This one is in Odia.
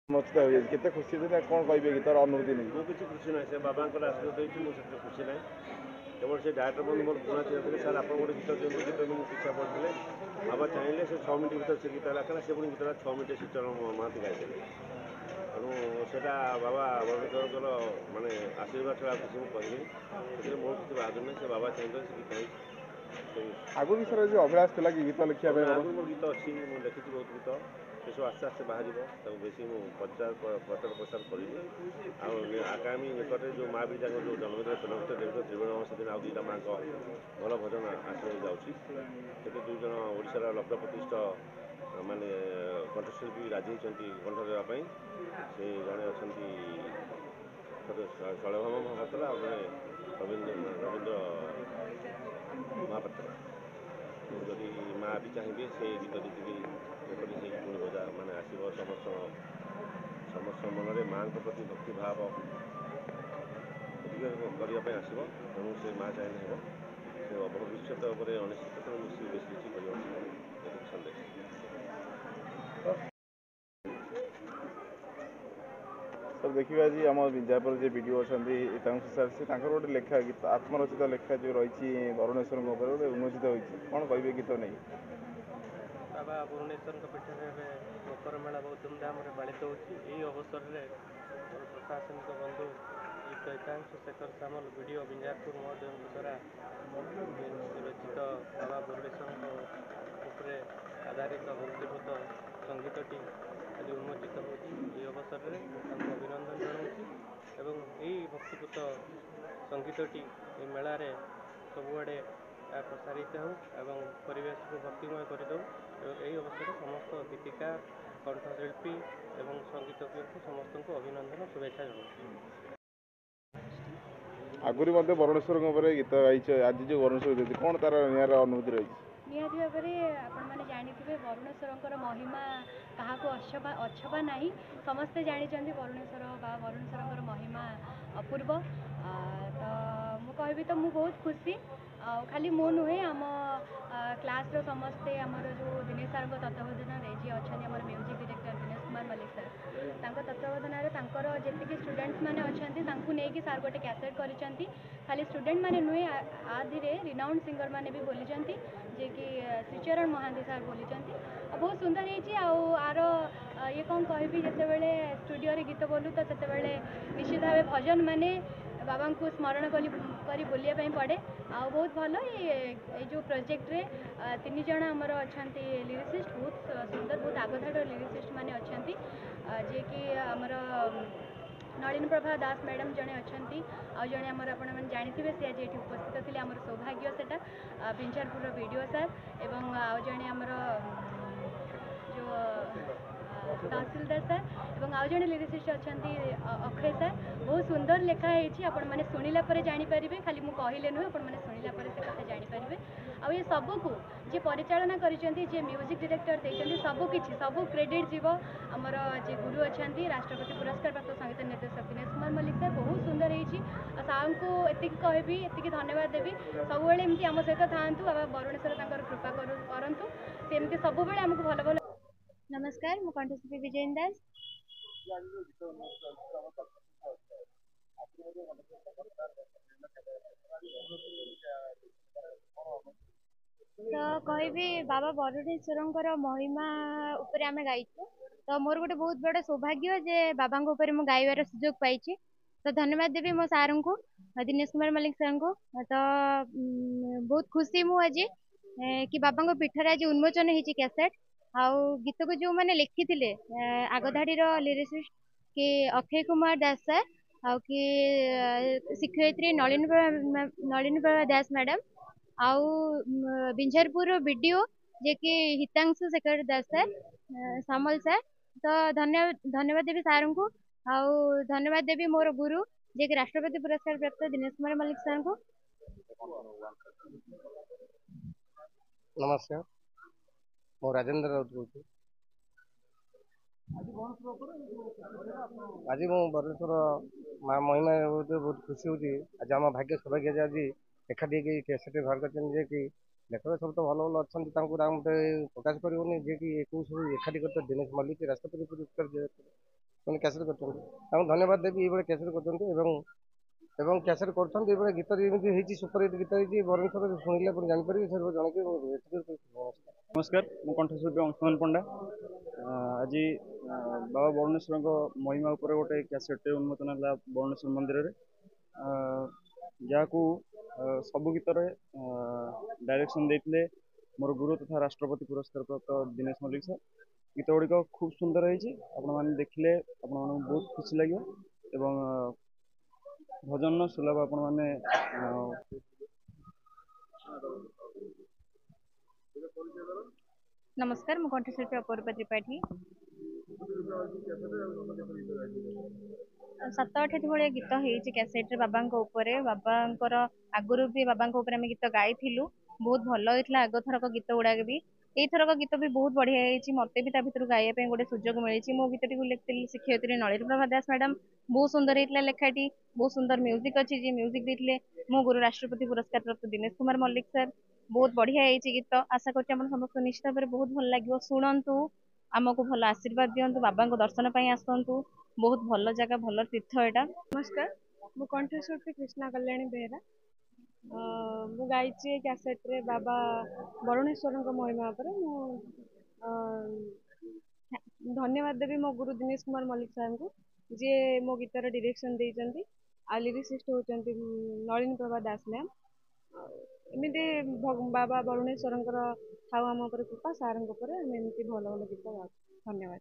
ମସ୍ତ ହେଇଯାଇଛି କେତେ ଖୁସି ଥିଲେ କ'ଣ କହିବେ ଗୀତର ଅନୁଭୂତି ନେଇ? ମୁଁ କିଛି ଖୁସି ନାହିଁ, ସେ ବାବାଙ୍କର ଆଶୀର୍ବାଦ ଦେଇଛି, ମୁଁ ସେଥିରେ ଖୁସି ନାହିଁ। କେବଳ ସେ ଡାଇରେକ୍ଟର ବନ୍ଧୁ ମୋର ପୁରୁଣା ଥିଲା ଥିଲେ, ସାର୍ ଆପଣ ଗୋଟେ ଗୀତ ଦିଅନ୍ତୁ, ଗୀତ ମୁଁ ଇଚ୍ଛା ପଡ଼ିଥିଲେ ବାବା ଚାହିଁଲେ ସେ 6 ମିନିଟ୍ ଭିତରେ ସେ ଗୀତଟା ହେଲା, ସେ ପୁଣି ଗୀତଟା 6 ମିନିଟ୍ ଶ୍ରୀଚରଣ ମହାନ୍ତି ଗାଇଦେଲେ। ତେଣୁ ସେଇଟା ବାବା ବରୁଣେଶ୍ୱରଙ୍କର ମାନେ ଆଶୀର୍ବାଦ ଛଡ଼ା କିଛି ମୁଁ କହିବି, ସେଥିରେ ମୋର କିଛି ବାହାଦୁର ନାହିଁ। ସେ ବାବା ଚାହିଁଲେ ସେ ଗୀତ ହେଇଛି। ଆଗରୁ ବି ସାର୍ ଯେଉଁ ଅଭିଳାଷ ଥିଲା କି ଗୀତ ଲେଖିବା ପାଇଁ? ଆଗରୁ ମୋର ଗୀତ ଅଛି, ମୁଁ ଲେଖିଛି ବହୁତ ଗୀତ, ସେସବୁ ଆସ୍ତେ ଆସ୍ତେ ବାହାରିବ, ତାକୁ ବେଶୀ ମୁଁ ପ୍ରଚାର ପ୍ରସାର କରିବି। ଆଉ ଆଗାମୀ ନିକଟରେ ଯେଉଁ ମା ବିଦ୍ୟାଙ୍କ ଯେଉଁ ଜନ୍ମଦିନ ଚଳଚ୍ଚିତ୍ର ନିର୍ମିତ ତ୍ରିବେଣୀ ସେଦିନ ଆଉ ଦୁଇଟା ମାଆଙ୍କ ଭଲ ଭଜନ ଆସିବାକୁ ଯାଉଛି। ସେଥିରେ 2 ଜଣ ଓଡ଼ିଶାର ଲବ୍ଧ ପ୍ରତିଷ୍ଠ ମାନେ କଣ୍ଠଶିଳ୍ପୀ ରାଜି ହେଇଛନ୍ତି କଣ୍ଠ ଦେବା ପାଇଁ। ସେ ଜଣେ ଅଛନ୍ତି ଶୈଳଭାମ ମହାପାତ୍ର, ଆଉ ଜଣେ ରବୀନ୍ଦ୍ର ମହାପାତ୍ର। ଯଦି ମା ବି ଚାହିଁବେ ସେ ଗୀତ ଦେଖିକି ଯେପରି ସେଇ ଗୁଣ ବଜା ମାନେ ଆସିବ, ସମସ୍ତ ମନରେ ମାଆଙ୍କ ପ୍ରତି ଭକ୍ତିଭାବ ଅଧିକ କରିବା ପାଇଁ ଆସିବ। ତେଣୁ ସେ ମା ଚାହିଁଲେ ହେବ, ସେ ଭବିଷ୍ୟତ ଉପରେ ଅନିଶ୍ଚିତ, ତେଣୁ ବେଶୀ କିଛି କରିବାକୁ ଚାହିଁବେ, ଏତିକି ସନ୍ଦେହ। ସାର୍ ଦେଖିବା ଆଜି ଆମ ବିଜାପୁର ଯେ ଭିଡ଼ିଓ ଅଛନ୍ତି ତାଙ୍କୁ ସାର୍ ସେ ତାଙ୍କର ଗୋଟେ ଲେଖା ଗୀତ ଆତ୍ମରଚିତ ଲେଖା ଯେଉଁ ରହିଛି ବରୁଣେଶ୍ୱରଙ୍କ ଉପରେ ଗୋଟେ ଉନ୍ମୋଚିତ ହୋଇଛି, କ'ଣ କହିବେ ଗୀତ ନେଇ? ବାବା ବରୁଣେଶ୍ୱରଙ୍କ ପୀଠରେ ଏବେ ମକର ମେଳା ବହୁତ ଧୁମଧାମରେ ପାଳିତ ହେଉଛି। ଏହି ଅବସରରେ ମୋର ପ୍ରଶାସନିକ ବନ୍ଧୁ ଶ୍ରୀ ଚୈତାଂଶ ଶେଖର ସାମଲ ଭିଡ଼ିଓ ବିଞ୍ଜାରପୁର ମହୋଦୟଙ୍କ ଦ୍ୱାରା ରଚିତ ବାବା ବରୁଣେଶ୍ୱରଙ୍କ ଉପରେ ଆଧାରିତ ଭକ୍ତିପଦ ସଙ୍ଗୀତଟି ଆଜି ଉନ୍ମୋଚିତ ହେଉଛି। ଏହି ଅବସରରେ ମୁଁ ତାଙ୍କୁ ଅଭିନନ୍ଦନ ଜଣାଉଛି ଏବଂ ଏହି ଭକ୍ତିପଦ ସଙ୍ଗୀତଟି ଏହି ମେଳାରେ ସବୁଆଡ଼େ ପ୍ରସାରିତ ହେଉ ଏବଂ ପରିବେଶକୁ ଭକ୍ତିମୟ କରିଦେଉ। ଏବଂ ଏହି ଅବସରରେ ସମସ୍ତ ଗୀତିକାର, କଣ୍ଠଶିଳ୍ପୀ ଏବଂ ସଙ୍ଗୀତଜ୍ଞଙ୍କୁ ସମସ୍ତଙ୍କୁ ଅଭିନନ୍ଦନ ଶୁଭେଚ୍ଛା ଜଣାଉଛି। ଆଗରୁ ମଧ୍ୟ ବରୁଣେଶ୍ୱରଙ୍କ ଉପରେ ଗୀତ ଗାଇଛ, ଆଜି ଯେଉଁ ବରୁଣେଶ୍ୱର ଦେଇଛି କ'ଣ ତା'ର ନିଆରା ଅନୁଭୂତି ରହିଛି? ନିହାତି ଭାବରେ ଆପଣମାନେ ଜାଣିଥିବେ ବରୁଣେଶ୍ୱରଙ୍କର ମହିମା କାହାକୁ ଅଛବା ନାହିଁ। ସମସ୍ତେ ଜାଣିଛନ୍ତି ବରୁଣେଶ୍ୱରଙ୍କର ମହିମା ଅପୂର୍ବ। ତ ମୁଁ କହିବି ତ ମୁଁ ବହୁତ ଖୁସି। ଆଉ ଖାଲି ମୁଁ ନୁହେଁ, ଆମ କ୍ଲାସ୍ର ସମସ୍ତେ, ଆମର ଯେଉଁ ଦିନେଶ ସାର୍ଙ୍କ ତତ୍ତ୍ୱାବଧାନରେ ଯିଏ ଅଛନ୍ତି ଆମର music director Dinesh Kumar Mallik sir, ତାଙ୍କ ତତ୍ତ୍ୱାବଧାନରେ ତାଙ୍କର ଯେତିକି ଷ୍ଟୁଡେଣ୍ଟସ୍ ମାନେ ଅଛନ୍ତି ତାଙ୍କୁ ନେଇକି ସାର୍ ଗୋଟେ କ୍ୟାସେଟ୍ କରିଛନ୍ତି। ଖାଲି ଷ୍ଟୁଡେଣ୍ଟ ମାନେ ନୁହେଁ, ଆଧିରେ ରିନାଉଣ୍ଡ ସିଙ୍ଗର ମାନେ ବି ବୋଲିଛନ୍ତି, ଯିଏକି ଶ୍ରୀଚରଣ ମହାନ୍ତି ସାର୍ ବୋଲିଛନ୍ତି। ବହୁତ ସୁନ୍ଦର ହେଇଛି। ଆଉ ଆର ଇଏ କ'ଣ କହିବି, ଯେତେବେଳେ ଷ୍ଟୁଡ଼ିଓରେ ଗୀତ ବୋଲୁ ତ ସେତେବେଳେ ନିଶ୍ଚିତ ଭାବେ ଭଜନ ମାନେ ବାବାଙ୍କୁ ସ୍ମରଣ କରି ବୋଲିବା ପାଇଁ ପଡ଼େ। ଆଉ ବହୁତ ଭଲ ଏଇ ଯେଉଁ ପ୍ରୋଜେକ୍ଟରେ 3 ଜଣ ଆମର ଅଛନ୍ତି ଲିରିସିଷ୍ଟ, ବହୁତ ସୁନ୍ଦର, ବହୁତ ଆଗଧାଡ଼ିର ଲିରିସିଷ୍ଟ ମାନେ ଅଛନ୍ତି, ଯିଏକି ଆମର ନଳିନ ପ୍ରଭା ଦାସ ମ୍ୟାଡ଼ାମ୍ ଜଣେ ଅଛନ୍ତି, ଆଉ ଜଣେ ଆମର ଆପଣମାନେ ଜାଣିଥିବେ ସେ ଆଜି ଏଠି ଉପସ୍ଥିତ ଥିଲେ, ଆମର ସୌଭାଗ୍ୟ ସେଟା ବିଞ୍ଜାରପୁରର ବିଡ଼ିଓ ସାର୍, ଏବଂ ଆଉ ଜଣେ ଆମର ଯେଉଁ ତହସିଲଦାର ସାର୍, ଏବଂ ଆଉ ଜଣେ ଲିରିସିଷ୍ଟ ଅଛନ୍ତି ଅକ୍ଷୟ ସାର୍। ବହୁତ ସୁନ୍ଦର ଲେଖା ହେଇଛି, ଆପଣମାନେ ଶୁଣିଲା ପରେ ଜାଣିପାରିବେ, ଖାଲି ମୁଁ କହିଲେ ନୁହେଁ, ଆପଣମାନେ ଶୁଣିଲା ପରେ ସେ କଥା ଜାଣିପାରିବେ। ଆଉ ଏ ସବୁକୁ ଯିଏ ପରିଚାଳନା କରିଛନ୍ତି, ଯିଏ ମ୍ୟୁଜିକ୍ ଡିରେକ୍ଟର ଦେଇଛନ୍ତି, ସବୁ କ୍ରେଡ଼ିଟ୍ ଯିବ ଆମର ଯିଏ ଗୁରୁ ଅଛନ୍ତି ରାଷ୍ଟ୍ରପତି ପୁରସ୍କାର ପ୍ରାପ୍ତ ସଙ୍ଗୀତ ନିର୍ଦ୍ଦେଶକ ଦିନେଶ କୁମାର ମଲ୍ଲିକ ସାର୍। ବହୁତ ସୁନ୍ଦର ହେଇଛି। ଆଉ ସାର୍ଙ୍କୁ ଏତିକି କହିବି, ଏତିକି ଧନ୍ୟବାଦ ଦେବି, ସବୁବେଳେ ଏମିତି ଆମ ସହିତ ଥାଆନ୍ତୁ, ବାବା ବରୁଣେଶ୍ୱର ତାଙ୍କର କୃପା କରନ୍ତୁ, ସେମିତି ସବୁବେଳେ ଆମକୁ ଭଲ ଭଲ। ନମସ୍କାର, ମୁଁ କଣ୍ଠଶିଳ୍ପୀ ବିଜୟିନୀ ଦାସ। ତ କହିବି ବାବା ବରୁଣେଶ୍ୱରଙ୍କର ମହିମା ଉପରେ ଆମେ ଗାଇଛୁ। ତ ମୋର ଗୋଟେ ବହୁତ ବଡ଼ ସୌଭାଗ୍ୟ ଯେ ବାବାଙ୍କ ଉପରେ ମୁଁ ଗାଇବାର ସୁଯୋଗ ପାଇଛି। ତ ଧନ୍ୟବାଦ ଦେବି ମୋ ସାର୍ଙ୍କୁ, ଦିନେଶ କୁମାର ମଲ୍ଲିକ ସାର୍ଙ୍କୁ। ତ ବହୁତ ଖୁସି ମୁଁ ଆଜି କି ବାବାଙ୍କ ପୀଠରେ ଆଜି ଉନ୍ମୋଚନ ହେଇଛି କ୍ୟାସେଟ୍। ଆଉ ଗୀତକୁ ଯେଉଁମାନେ ଲେଖିଥିଲେ, ଆଗଧାଡ଼ିର ଲିରିସିଷ୍ଟ କି ଅକ୍ଷୟ କୁମାର ଦାସ ସାର୍, ଆଉ କି ଶିକ୍ଷୟିତ୍ରୀ ନଳିନ ପ୍ରଭା ଦାସ ମ୍ୟାଡ଼ାମ୍, ଆଉ ବିଞ୍ଜାରପୁରର ବିଡ଼ିଓ ଯିଏକି ହିତାଂଶୁ ଶେଖର ଦାସ ସାର୍, ସାମଲ ସାର୍। ତ ଧନ୍ୟବାଦ ଦେବି ସାର୍ଙ୍କୁ। ଆଉ ଧନ୍ୟବାଦ ଦେବି ମୋର ଗୁରୁ ଯିଏକି ରାଷ୍ଟ୍ରପତି ପୁରସ୍କାର ପ୍ରାପ୍ତ ଦିନେଶ କୁମାର ମଲ୍ଲିକ ସାର୍ଙ୍କୁ। ନମସ୍କାର, ମୁଁ ରାଜେନ୍ଦ୍ର ରାଉତ କହୁଛି। ଆଜି ମୁଁ ବରୁଣେଶ୍ୱର ମା ମହିମା ବହୁତ ଖୁସି ହେଉଛି। ଆଜି ଆମ ଭାଗ୍ୟ ସୌଭାଗ୍ୟ ଯେ ଆଜି ଏକାଠି ହେଇକି କ୍ୟାସେଟ୍ ବାହାର କରିଛନ୍ତି, ଯିଏକି ଲେଖକ ସବୁ ତ ଭଲ ଭଲ ଅଛନ୍ତି, ତାଙ୍କୁ ଗୋଟେ ପ୍ରକାଶ କରିବନି, ଯିଏକି ଏକୁ ସବୁ ଏକାଠି କରିଥିଲେ ଦିନେଶ ମଲ୍ଲିକ ରାଷ୍ଟ୍ରପତି ପୁରସ୍କାର ସେମାନେ କ୍ୟାସେଟ୍ କରୁଛନ୍ତି, ତାଙ୍କୁ ଧନ୍ୟବାଦ ଦେବି। ଏଇଭଳି କ୍ୟାସେଟ୍ କରୁଛନ୍ତି ଏବଂ କ୍ୟାସେଟ୍ କରୁଛନ୍ତି ଏଇଭଳି ଗୀତ ଯେମିତି ହେଇଛି, ସୁପରହିଟ୍ ଗୀତ ହେଇଛି। ବରୁଣେଶ୍ୱର ଶୁଣିଲେ ଆପଣ ଜାଣିପାରିବେ, ସେ ଜଣେଇକି ନମସ୍କାର, ମୁଁ କଣ୍ଠଶିଳ୍ପୀ ଅଂଶୁମାନ ପଣ୍ଡା। ଆଜି ବାବା ବରୁଣେଶ୍ୱରଙ୍କ ମହିମା ଉପରେ ଗୋଟେ କ୍ୟାସେଟ୍ଟେ ଉନ୍ମୋଚନ ହେଲା ବରୁଣେଶ୍ୱର ମନ୍ଦିରରେ, ଯାହାକୁ ସବୁ ଗୀତରେ ଡାଇରେକ୍ସନ୍ ଦେଇଥିଲେ ମୋର ଗୁରୁ ତଥା ରାଷ୍ଟ୍ରପତି ପୁରସ୍କାର ପ୍ରାପ୍ତ ଦିନେଶ ମଲ୍ଲିକ ସାର୍। ଗୀତ ଗୁଡ଼ିକ ଖୁବ୍ ସୁନ୍ଦର ହେଇଛି, ଆପଣମାନେ ଦେଖିଲେ ଆପଣମାନଙ୍କୁ ବହୁତ ଖୁସି ଲାଗିବ ଏବଂ ଭଜନର ସୁଲଭ ଆପଣମାନେ ନମସ୍କାର, ମୁଁ କଣ୍ଠଶିଳ୍ପୀ ଅପରୂପା ତ୍ରିପାଠୀ। 7-8ଟି ଭଳିଆ ଗୀତ ହେଇଛି କ୍ୟାସେଟ୍ରେ ବାବାଙ୍କ ଉପରେ। ବାବାଙ୍କର ଆଗରୁ ବି ବାବାଙ୍କ ଉପରେ ଆମେ ଗୀତ ଗାଇଥିଲୁ, ବହୁତ ଭଲ ହେଇଥିଲା ଆଗଥରକ ଗୀତ ଗୁଡ଼ାକ ବି। ଏଇଥରକ ଗୀତ ବି ବହୁତ ବଢ଼ିଆ ହେଇଛି, ମୋତେ ବି ତା ଭିତରୁ ଗାଇବା ପାଇଁ ଗୋଟେ ସୁଯୋଗ ମିଳିଛି। ମୋ ଗୀତଟିକୁ ଲେଖିଥିଲି ଶିକ୍ଷୟିତ୍ରୀ ନଳିନୀପ୍ରଭା ଦାସ ମ୍ୟାଡ଼ାମ୍। ବହୁତ ସୁନ୍ଦର ହେଇଥିଲା ଲେଖାଟି, ବହୁତ ସୁନ୍ଦର ମ୍ୟୁଜିକ୍ ଅଛି। ଯିଏ ମ୍ୟୁଜିକ୍ ଦେଇଥିଲେ ମୋ ଗୁରୁ ରାଷ୍ଟ୍ରପତି ପୁରସ୍କାର ପ୍ରାପ୍ତ ଦିନେଶ କୁମାର ମଲ୍ଲିକ ସାର୍। ବହୁତ ବଢ଼ିଆ ହେଇଛି ଗୀତ, ଆଶା କରୁଛି ଆପଣ ସମସ୍ତଙ୍କୁ ନିଶ୍ଚିତ ଭାବରେ ବହୁତ ଭଲ ଲାଗିବ। ଶୁଣନ୍ତୁ, ଆମକୁ ଭଲ ଆଶୀର୍ବାଦ ଦିଅନ୍ତୁ, ବାବାଙ୍କ ଦର୍ଶନ ପାଇଁ ଆସନ୍ତୁ। ବହୁତ ଭଲ ଜାଗା, ଭଲ ତୀର୍ଥ ଏଇଟା। ନମସ୍କାର, ମୁଁ କଣ୍ଠଶିଳ୍ପୀ କୃଷ୍ଣା କଲ୍ୟାଣୀ ବେହେରା। ମୁଁ ଗାଇଛି ଏ କ୍ୟାସେଟ୍ରେ ବାବା ବରୁଣେଶ୍ୱରଙ୍କ ମହିମା ଉପରେ। ମୁଁ ଧନ୍ୟବାଦ ଦେବି ମୋ ଗୁରୁ ଦିନେଶ କୁମାର ମଲ୍ଲିକ ସାର୍ଙ୍କୁ, ଯିଏ ମୋ ଗୀତର ଡିରେକ୍ସନ୍ ଦେଇଛନ୍ତି। ଆଉ ଲିରିସିଷ୍ଟ ହେଉଛନ୍ତି ନଳିନୀପ୍ରଭା ଦାସ ମ୍ୟାମ୍। ଏମିତି ବାବା ବରୁଣେଶ୍ୱରଙ୍କର ଥାଉ ଆମ ଉପରେ କୃପା, ସାର୍ଙ୍କ ଉପରେ ଆମେ ଏମିତି ଭଲ ଭଲ ଗୀତ ଗାଉଛୁ। ଧନ୍ୟବାଦ।